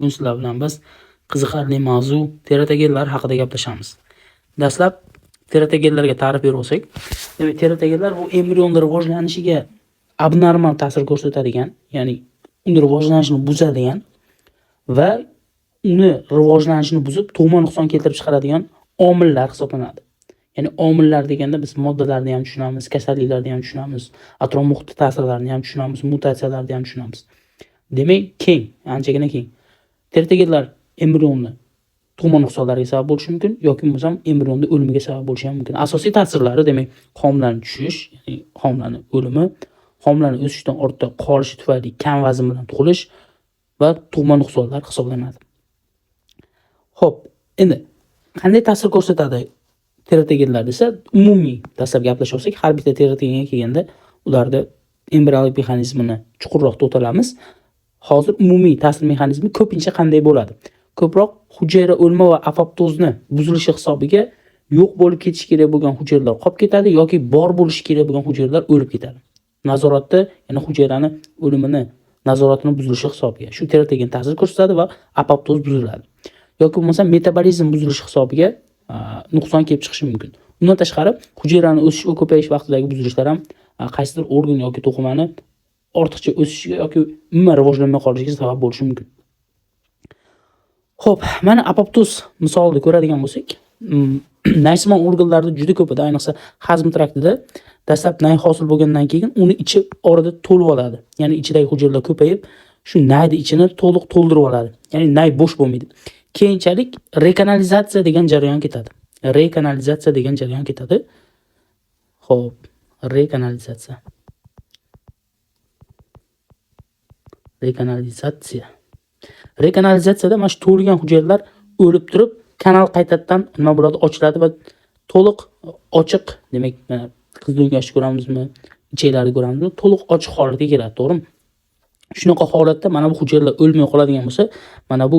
Bugun sizlar bilan biz qiziqarli mavzu teratogenlar haqida gaplashamiz. Dastlab teratogenlarga ta'rif berib o'tsak, demak teratogenlar bu embrionlar rivojlanishiga abnormal ta'sir ko'rsatadigan, ya'ni uni rivojlanishini buzadigan va uni rivojlanishini buzib tug'ma nuqson keltirib chiqaradigan omillar hisoblanadi. Ya'ni omillar deganda biz moddalarni ham tushunamiz, kasalliklarni ham tushunamiz, atrof muhit ta'sirlarini ham tushunamiz, mutatsiyalarni ham tushunamiz. Demak, keng, anchagina keng. Teratogenlar embrionni tug'ma nuqsonlarga sabab bo'lishi mumkin yoki bo'lmasam embrionda o'limiga sabab bo'lishi ham mumkin. Asosiy ta'sirlari demak homilaning tushish, ya'ni homilaning o'limi, homilaning o'sishdan ortda qolishi tufayli kam vazn bilan tug'ilish va tug'ma nuqsonlar hisoblanadi. Xo'p, endi qanday ta'sir ko'rsatadi teratogenlar desa, umumiy dastlab gaplashsak, har bitta teratogenga kelganda ularda embrionlik mexanizmini chuqurroq to'xtalamiz. Hozir umumiy ta'sir mexanizmi ko'pincha qanday bo'ladi? Ko'proq hujayra o'lma va apoptozni buzilishi hisobiga yo'q bo'lib ketish kerak bo'lgan hujayralar qolib ketadi yoki bor bo'lishi kerak bo'lgan hujayralar o'lib ketadi. Nazoratda, ya'ni hujayrani o'limini, nazoratini buzilishi hisobiga shu teratogen ta'sir ko'rsatadi va apoptoz buziladi. Yoki bo'lmasa metabolizm buzilishi hisobiga nuqson kelib chiqishi mumkin. Undan tashqari hujayraning o'sish va ko'payish vaqtidagi buzilishlar ham qaysidir organ yoki to'qimani ortiqcha o'sishiga yoki umuman rivojlanmay qolishiga sabab bo'lishi mumkin. Xo'p, mana apoptoz misolida ko'radigan bo'lsak, naysimon organlarda juda ko'p edi, ayniqsa hazm traktida dastlab nay hosil bo'lgandan keyin uni ichi orada to'lib oladi. Ya'ni ichidagi hujayralar ko'payib, shu nayni ichini to'liq to'ldirib oladi. Ya'ni nay bo'sh bo'lmaydi. Keyinchalik rekanalizatsiya degan jarayon ketadi. Rekanalizatsiya degan jarayon ketadi. Xo'p, rekanalizatsiya. Rekanalizatsiyada mana shu to'lgan hujayralar o'lib turib, kanal qaytadan nima bo'ladi, ochiladi va to'liq ochiq, demak, mana qizilgashni ko'ramizmi, icheklari ko'ramizmi, to'liq ochiq holatga keladi, to'g'rimi? Shunaqa holatda mana bu hujayralar o'lmay qoladigan bo'lsa, mana bu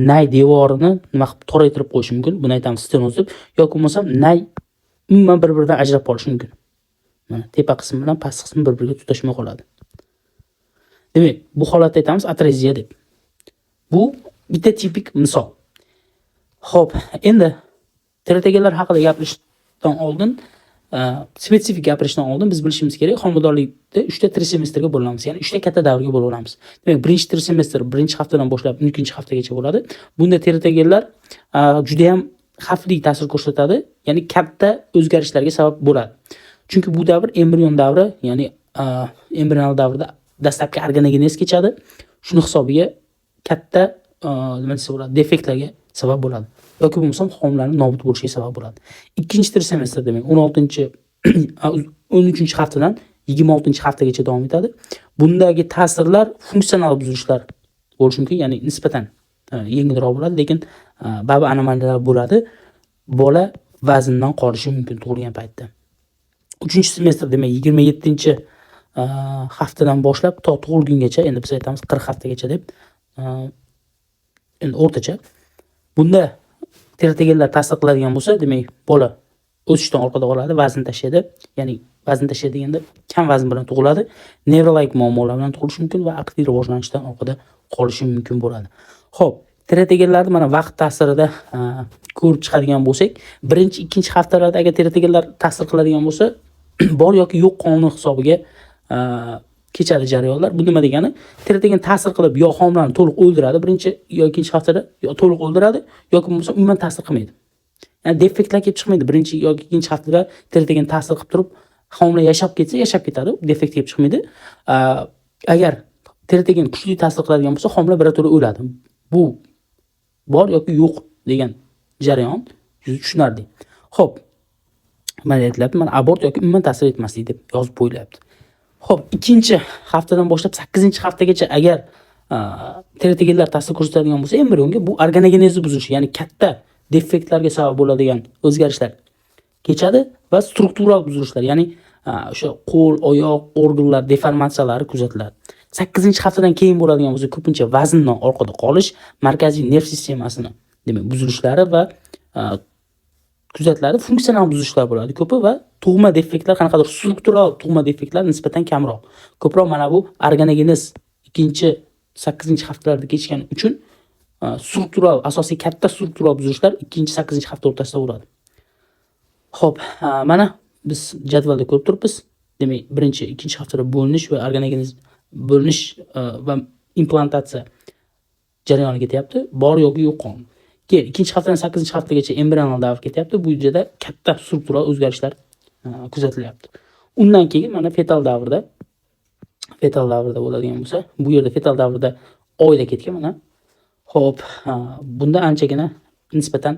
nay devorini nima qilib toraytirib qo'yishi mumkin. Buni aytamiz stenoz deb, yoki bo'lmasa nay umuman bir-biridan ajrab qolishi mumkin. Mana tepa qismi bilan pastki qismi bir-biriga tutashmay qoladi. Demak, bu holatda aytamiz atreziya deb. Bu bitta tipik misol. Xo'p, endi teratogenlar haqida gapirishdan oldin, spetsifik gapirishdan oldin biz bilishimiz kerak, homiladorlikda 3 ta trisemestrga bo'linamiz, ya'ni 3 ta katta davrga bo'lib olamiz. Demak, birinchi trisemestr birinchi haftadan boshlab 12 haftagacha bo'ladi. Bunda teratogenlar juda ham xavfli ta'sir ko'rsatadi, ya'ni katta o'zgarishlarga sabab bo'ladi. Chunki bu davr embrion davri, ya'ni embrional davrda dastlabki organogenez kechadi. Shuni hisobiga katta nima desa bo'ladi, defektlarga sabab bo'ladi. Yoki bo'lmasa homilaning nobud bo'lishiga sabab bo'ladi. Ikkinchi trisemestr demak 13 haftadan 26 haftagacha davom etadi. Bundagi ta'sirlar funksional buzilishlar bo'lishi mumkin, ya'ni nisbatan yengilroq bo'ladi, lekin ba'zi anomaliyalar bo'ladi. Bola vazndan qolishi mumkin tug'ilgan paytda. 3-semestr demak 27 haftadan boshlab to tug'ilgungacha, endi biz aytamiz 40 haftagacha deb, endi o'rtacha. Bunda teratogenlar ta'sir qiladigan bo'lsa, demak bola o'sishdan orqada qoladi, vazn tashlaydi. Ya'ni vazn tashlaydi deganda kam vazn bilan tug'iladi, nevrologik muammolar bilan tug'ilishi mumkin va aqliy rivojlanishdan orqada qolishi mumkin bo'ladi. Xo'p, teratogenlarni mana vaqt ta'sirida ko'rib chiqadigan bo'lsak, birinchi, ikkinchi haftalarda agar teratogenlar ta'sir qiladigan bo'lsa, bor yoki yo'q qonun hisobiga kechadi jarayonlar. Bu nima degani? Teratogen ta'sir qilib yo homilani to'liq o'ldiradi birinchi yoki ikkinchi haftada, yo to'liq o'ldiradi yoki bo'lmasa umuman ta'sir qilmaydi. Ya'ni defektlar kelib chiqmaydi. Birinchi yoki ikkinchi haftada teratogen ta'sir qilib turib, homila yashab ketsa, yashab ketadi, defekt kelib chiqmaydi. Agar teratogen kuchli ta'sir qiladigan bo'lsa, homila birato'la o'ladi. Bu bor yoki yo'q degan jarayon tushunarli. Xo'p, mana aytilyapti, mana abort yoki umuman ta'sir etmaslik deb yozib qo'yilyapti. Xo'p, ikkinchi haftadan boshlab 8-haftagacha agar teratogenlar ta'sir ko'rsatadigan bo'lsa, embrionga bu organogenezni buzilishi, ya'ni katta defektlarga sabab bo'ladigan o'zgarishlar kechadi va struktural buzilishlar, ya'ni o'sha qo'l, oyoq, organlar deformatsiyalari kuzatiladi. 8-haftadan keyin bo'ladigan bo'lsa, ko'pincha vazndan orqada qolish, markaziy nerv sistemasini, demak, buzilishlari va kuzatiladi. Funksional buzilishlar bo'ladi ko'pi va tug'ma defektlar, qanaqadir struktural tug'ma defektlar nisbatan kamroq. Ko'proq mana bu organogenez ikkinchi 8-haftalarda kechgani uchun struktural, asosiy katta struktural buzilishlar 2-8 hafta o'rtasida bo'ladi. Xo'p, mana biz jadvalda ko'rib turibmiz. Demak, 1-2 haftada bo'linish va organogeniz bo'linish va implantatsiya jarayoni ketyapti. Bor yoki yo'q qon. Keyin 2-haftadan 8-haftagacha embrional davr ketyapti. Bu yerda katta struktural o'zgarishlar kuzatilyapti. Undan keyin mana fetal davrda bo'ladigan bo'lsa, bu yerda fetal davrida oyda ketgan mana. Xo'p, bunda anchagina nisbatan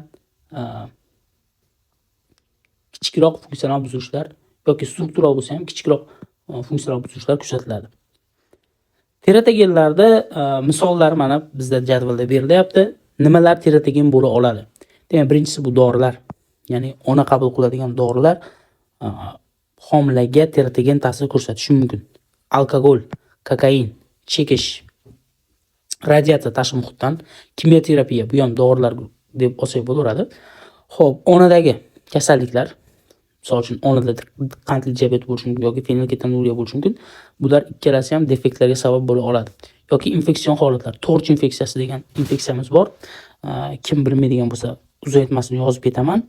kichikroq funksional buzilishlar yoki struktural bo'lsa ham kichikroq funksional buzilishlar kuzatiladi. Teratogenlarda misollar mana bizda jadvalda berilyapti. Nimalar teratogen bo'la oladi? Demak, birinchisi bu dorilar. Ya'ni ona qabul qiladigan dorilar homilaga teratogen ta'sir ko'rsatishi mumkin. Alkogol, kokain, chekish, radiatsiya tashqi muhitdan, kimyoterapiya, bu ham dorilar deb olsak bo'laveradi. Xo'p, onadagi kasalliklar, misol uchun onada qandli diabet bo'lishi mumkin yoki fenilketonuriya bo'lishi mumkin. Bular ikkalasi ham defektlarga sabab bo'la oladi. Yoki infeksion holatlar, torch infeksiyasi degan infeksiyamiz bor. Kim bilmaydigan bo'lsa, uzaytmasini yozib ketaman.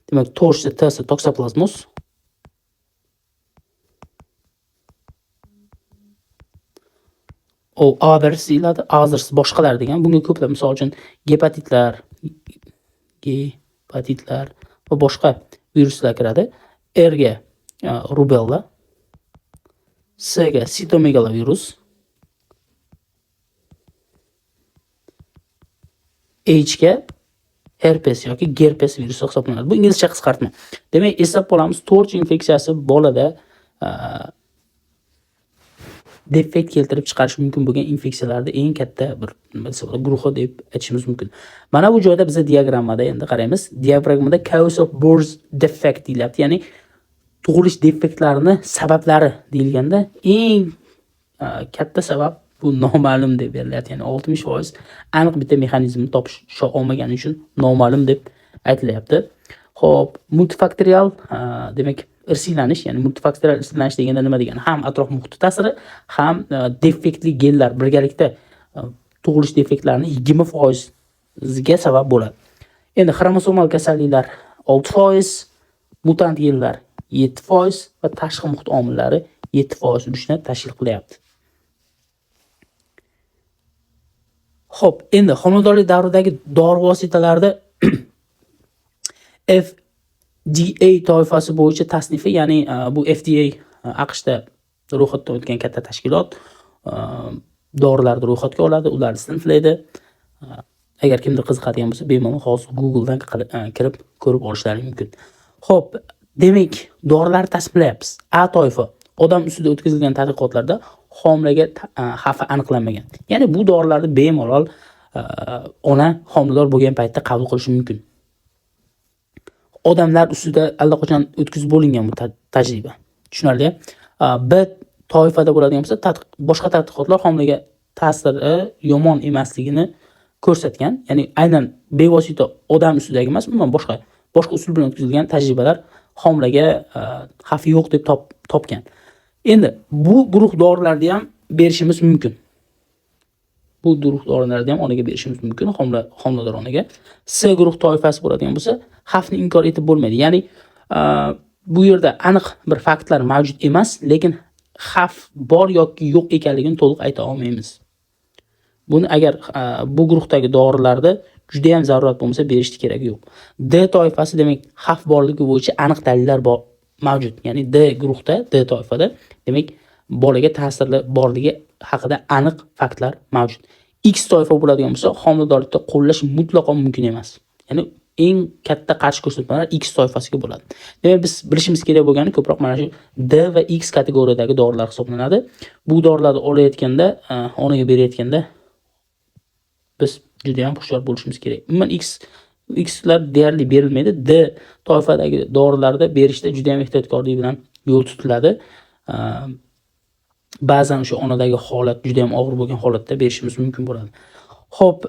Demak, torch T toxoplasmosis others deyiladi, others boshqalar degan. Bunga ko'plab misol uchun gepatitlar va boshqa viruslar kiradi. R ga rubella, C ga cytomegalovirus, H ga herpes yoki gerpes virusi hisoblanadi. Bu inglizcha qisqartma. Demak, eslab qolamiz, torch infeksiyasi bolada defekt keltirib chiqarishi mumkin bo'lgan infeksiyalarda eng katta bir guruhi deb aytishimiz mumkin. Mana bu joyda biz diagrammada endi qaraymiz. Diagrammada cause of birth defect deyilyapti. Ya'ni tug'ilish defektlarini sabablari deyilganda eng katta sabab bu noma'lum deb berilyapti. Ya'ni 60% aniq bitta mexanizmni topish olmagani uchun noma'lum deb aytilyapti. Xo'p, multifaktorial demak irsilanish, ya'ni multifaktorial irsilanish deganda nima degani? Ham atrof muhiti ta'siri, ham defektli genlar birgalikda tug'ilish defektlarini 20% ga sabab bo'ladi. Endi xromosomal kasalliklar 6%, mutant genlar 7% va tashqi muhit omillari 7% ulushni tashkil qilyapti. Xo'p, endi homiladorlik davridagi dori vositalarida FDA toifasi bo'yicha tasnifi, ya'ni bu FDA AQShda ro'yxatdan o'tgan katta tashkilot dorilarni ro'yxatga oladi, ularni sinflaydi. Agar kimdir qiziqadigan bo'lsa, bemalol hozir Googledan kirib ko'rib olishlari mumkin. Xo'p, demak, dorilarni tasniflayapmiz. A toifa odam ustida o'tkazilgan tadqiqotlarda homilaga xavfi aniqlanmagan. Ya'ni bu dorilarni bemalol ona homilador bo'lgan paytda qabul qilishi mumkin. Odamlar ustida allaqachon o'tkazib bo'lingan bu tajriba. Tushunarli? B toifada bo'ladigan bo'lsa, boshqa tadqiqotlar homilaga ta'siri yomon emasligini ko'rsatgan. Ya'ni aynan bevosita odam ustidagi emas, umuman boshqa usul bilan o'tkazilgan tajribalar homilaga xavfi yo'q deb topgan. Endi bu guruh dorilarni ham berishimiz mumkin. Bu guruh dorilarni ham onaga berishimiz mumkin, homilador onaga. C guruh toifasi bo'ladigan bo'lsa, xavfni inkor etib bo'lmaydi. Ya'ni bu yerda aniq bir faktlar mavjud emas, lekin xavf bor yoki yo'q ekanligini to'liq ayta olmaymiz. Buni agar bu guruhdagi dorilarda juda ham zarurat bo'lmasa berishni keragi yo'q. D toifasi demak xavf borligi bo'yicha aniq dalillar mavjud. Ya'ni D guruhda, D toifada demak bolaga ta'siri borligi haqida aniq faktlar mavjud. X toifa bo'ladigan bo'lsa, homiladorlikda qo'llash mutlaqo mumkin emas. Ya'ni eng katta qarshi ko'rsatmalar X toifasiga bo'ladi. Demak, biz bilishimiz kerak bo'lgani ko'proq mana shu D va X kategoriyadagi dorilar hisoblanadi. Bu dorilarni olayotganda, onaga berayotganda biz juda ham hushyor bo'lishimiz kerak. Umuman Xlar deyarli berilmaydi. D toifadagi dorilarda berishda juda ham ehtiyotkorlik bilan yo'l tutiladi. Ba'zan o'sha onadagi holat juda ham og'ir bo'lgan holatda berishimiz mumkin bo'ladi. Xo'p,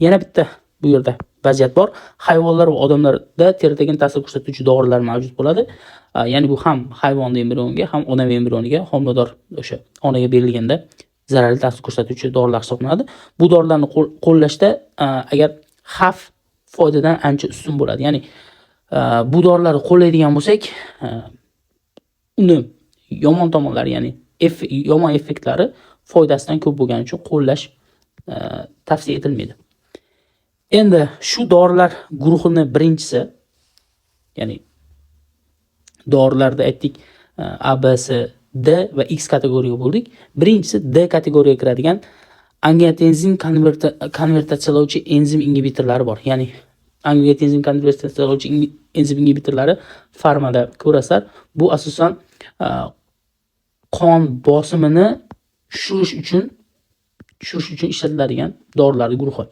yana bitta bu yerda vaziyat bor. Hayvonlar va odamlarda teratogen ta'sir ko'rsatuvchi dorilar mavjud bo'ladi. Ya'ni bu ham hayvonning embrioniga, ham ona embrioniga homilador o'sha onaga berilganda zararli ta'sir ko'rsatuvchi dorilar hisoblanadi. Bu dorilarni qo'llashda agar xavf foydadan ancha ustun bo'ladi. Ya'ni bu dorilarni qo'llaydigan bo'lsak, uni yomon tomonlari, ya'ni yomon effektlari foydasidan ko'p bo'lgani uchun qo'llash tavsiya etilmaydi. Endi shu dorilar guruhini birinchisi, ya'ni dorilarda aytdik A, B, C, D va X kategoriyaga bo'ldik. Birinchisi D kategoriyaga kiradigan angiotenzin konvertatsiyalovchi enzim ingibitorlari bor. Ya'ni angiotenzin konvertatsiyalovchi enzim ingibitorlari farmada ko'rasizlar. Bu asosan qon bosimini tushirish uchun ishlatiladigan dorilar guruhi.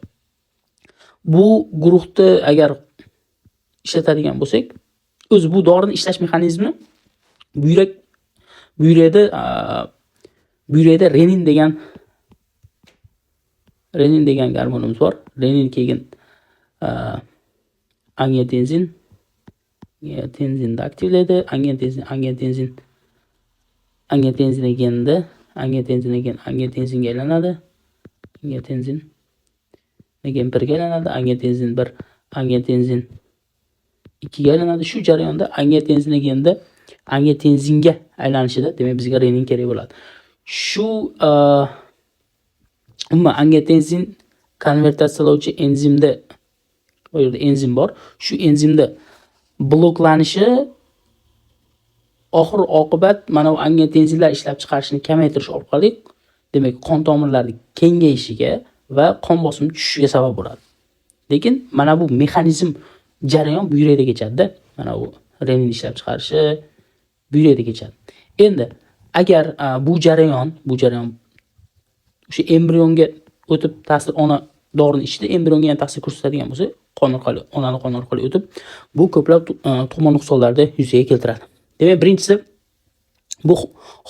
Bu guruhda agar ishlatadigan bo'lsak, o'zi bu dorining ishlash mexanizmi buyrakda renin degan gormonimiz bor. Renin keyin angiotenzinni aktivlaydi. Angiotenzinga aylanadi. Angiotenzin 1 ga aylanadi. Angiotenzin 1, angiotenzin 2 ga aylanadi. Shu jarayonda angiotenzinga aylanishida, demak bizga renin kerak bo'ladi. Shu umuman angiotenzin konvertatsiyalovchi enzimda, bu yerda enzim bor. Shu enzimda bloklanishi oxir oqibat mana bu angiotenzinlar ishlab chiqarishni kamaytirish orqali, demak qon tomirlarining kengayishiga va qon bosimi tushishiga sabab bo'ladi. Lekin mana bu mexanizm jarayon buyrakda kechadi-da. Mana bu renin ishlab chiqarishi buyrakda kechadi. Endi agar bu jarayon o'sha embrionga o'tib ta'sir, ona dorini ichida embrionga ham ta'sir ko'rsatadigan bo'lsa, onaning qoni orqali o'tib, bu ko'plab tug'ma nuqsonlarda yuzaga keltiradi. Demak, birinchisi bu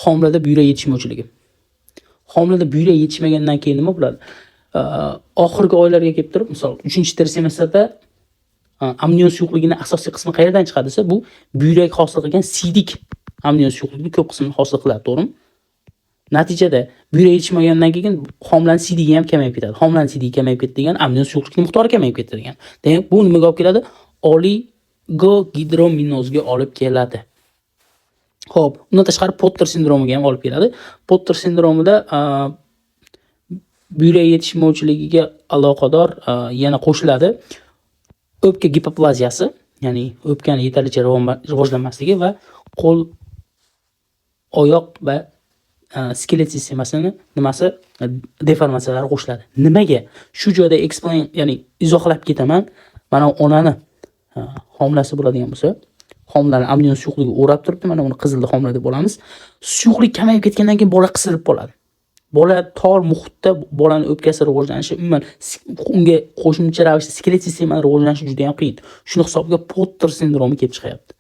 homilada buyrak yetishmovchiligi. Homilada buyrak yetishmagandan keyin nima bo'ladi? Oxirgi oylarga kelib turib, misol 3-trimestrda amnion suyuqligining asosiy qismi qayerdan chiqadi desa, bu buyrak hosil qilgan sidik amnion suyuqligining ko'p qismini hosil qiladi, to'g'rimi? Natijada buyrak yetishmagandan keyin homilaning sidigi ham kamayib ketadi. Homilaning sidigi kamayib ketdi degani amnion suyuqligining miqdori kamayib ketdi degani. Demak, bu nimaga olib keladi? Oligogidrominozga olib keladi. Xo'p, undan tashqari Potter sindromiga ham olib keladi. Potter sindromida buyrak yetishmovchiligiga aloqador yana qo'shiladi o'pka gipoplaziyasi, ya'ni o'pkani yetarlicha rivojlanmasligi va qo'l, oyoq va skelet sistemasini deformatsiyalari qo'shiladi. Nimaga? Shu joyda ya'ni izohlab ketaman. Mana onani homilasi bo'ladigan bo'lsa, homilaning amnion suyuqligi o'rab turibdi. Mana uni qizilda homila deb olamiz. Suyuqlik kamayib ketgandan keyin bola qisilib qoladi. Bola tor muhitda bolaning o'pkasi rivojlanishi, umuman unga qo'shimcha ravishda skelet sistemasi rivojlanishi juda ham qiyin. Shuni hisobiga Potter sindromi kelib chiqyapti.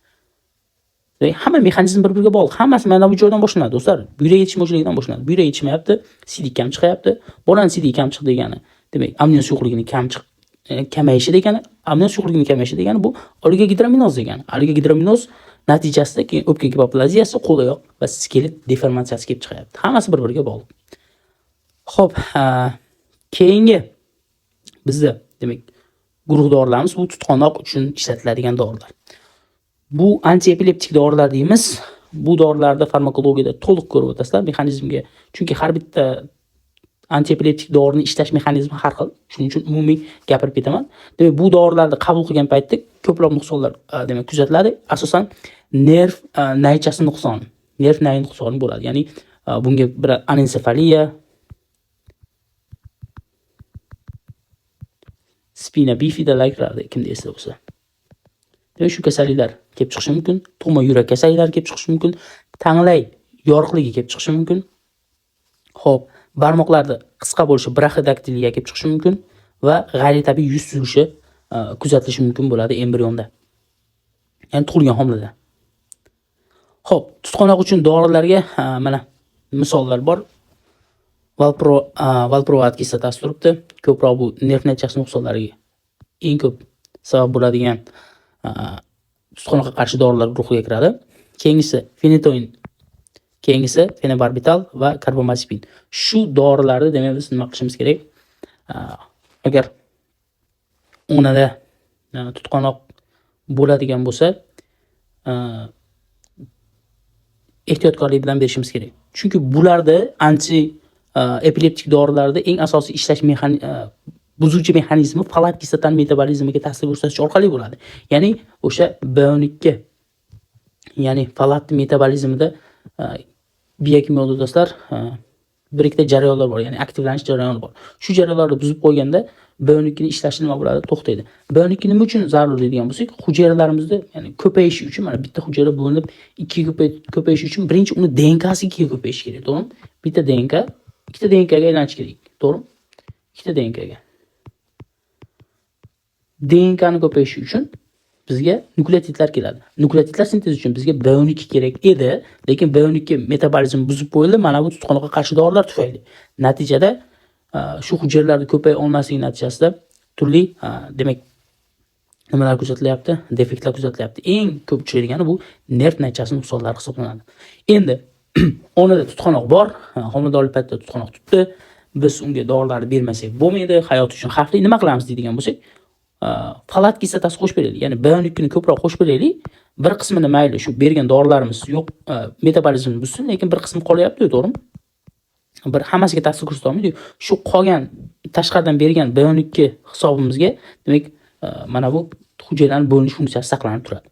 Hamma mexanizm bir-biriga bog'liq. Hammasi mana bu joydan boshlanadi, do'stlar. Buyrak yetishmovchiligidan boshlanadi. Buyrak yetishmayapti, sidik kam chiqyapti. Bolaning sidigi kam chiqdi degani, demak, amnion suyuqligining kamayishi degani, amnion suyuqligining kamayishi degani bu oligogidrominoz degani. Oligogidrominoz natijasida keyin o'pka gipoplaziyasi, qo'l oyoq va skelet deformatsiyasi kelib chiqyapti. Hammasi bir-biriga bog'liq. Xo'p, keyingi bizda demak guruh dorilarimiz bu tutqanoq uchun ishlatiladigan dorilar. Bu antiepileptik dorilar deymiz. Bu dorilarda farmakologiyada to'liq ko'rib o'tasizlar mexanizmga. Chunki har bitta antiepileptik dorining ishlash mexanizmi har xil. Shuning uchun umumiy gapirib ketaman. Demak, bu dorilarni qabul qilgan paytda ko'plab nuqsonlar demak kuzatiladi. Asosan nerv naychasi nuqsoni, nerv nayi nuqsoni bo'ladi. Ya'ni bunga bir anencefaliya, spina bifida kiradi, kimda esa bo'lsa. Demak, shu kasalliklar kelib chiqishi mumkin. Tug'ma yurak kasalliklari kelib chiqishi mumkin. Tanglay yorug'ligi kelib chiqishi mumkin. Xo'p, barmoqlarda qisqa bo'lishi, braxidaktilga kelib chiqishi mumkin va g'ayritabiiy yuz tuzishi kuzatilishi mumkin bo'ladi embrionda. Ya'ni tug'ilgan homilada. Xo'p, tutqanoq uchun dorilarga mana misollar bor. Valproat kislotasi turibdi. Ko'proq bu nerv naychasi nuqsonlariga eng ko'p sabab bo'ladigan tutqanoqqa qarshi dorilar guruhiga kiradi. Keyingisi fenitoin Keyingisi fenobarbital va karbamazepin. Shu dorilarni demak biz nima qilishimiz kerak? Agar onada tutqanoq bo'ladigan bo'lsa, ehtiyotkorlik bilan berishimiz kerak. Chunki bularda anti epileptik dorilarda eng asosiy ishlash buzuvchi mexanizmi folat kislotani metabolizmiga ta'sir ko'rsatish orqali bo'ladi. Ya'ni o'sha B12, ya'ni folat metabolizmida biokimyoviy do'stlar bir ikkita jarayonlar bor, ya'ni aktivlanish jarayoni bor. Shu jarayonlarni buzib qo'yganda B12 ning ishlashi nima bo'ladi? To'xtaydi. B12 nima uchun zarur deydigan bo'lsak, hujayralarimizda, ya'ni ko'payishi uchun, mana bitta hujayra bo'linib ikkiga ko'payishi uchun birinchi uni DNKsi ikkiga ko'payishi kerak, to'g'rimi? Bitta DNK ikkita DNKga aylanishi kerak, to'g'rimi? Ikkita DNKga. DNKni ko'payishi uchun bizga nukleotidlar keladi. Nukleotidlar sintezi uchun bizga B12 kerak edi, lekin B12 metabolizm buzib qo'yildi mana bu tutqanoqqa qarshi dorilar tufayli. Natijada shu hujayralarning ko'paya olmasligi natijasida turli demak nimalar kuzatilyapti? Defektlar kuzatilyapti. Eng ko'p uchraydigani bu nerv najasi nuqsonlari hisoblanadi. Endi onada tutqanoq bor, homiladorlik paytida tutqanoq tutdi. Biz unga dorilarni bermasak bo'lmaydi, hayot uchun xavfli. Nima qilamiz deydigan bo'lsak, folat kislotasi qo'shib beraylik. Ya'ni B12 ni ko'proq qo'shib beraylik. Bir qismini mayli shu bergan dorilarimiz yo'q, metabolizmni buzsin, lekin bir qismi qolyapti-ku, to'g'rimi? Bir hammasiga ta'sir ko'rsata olmaydi. Shu qolgan tashqaridan bergan B12 hisobimizga, demak, mana bu hujayralarning bo'linish funksiyasi saqlanib turadi.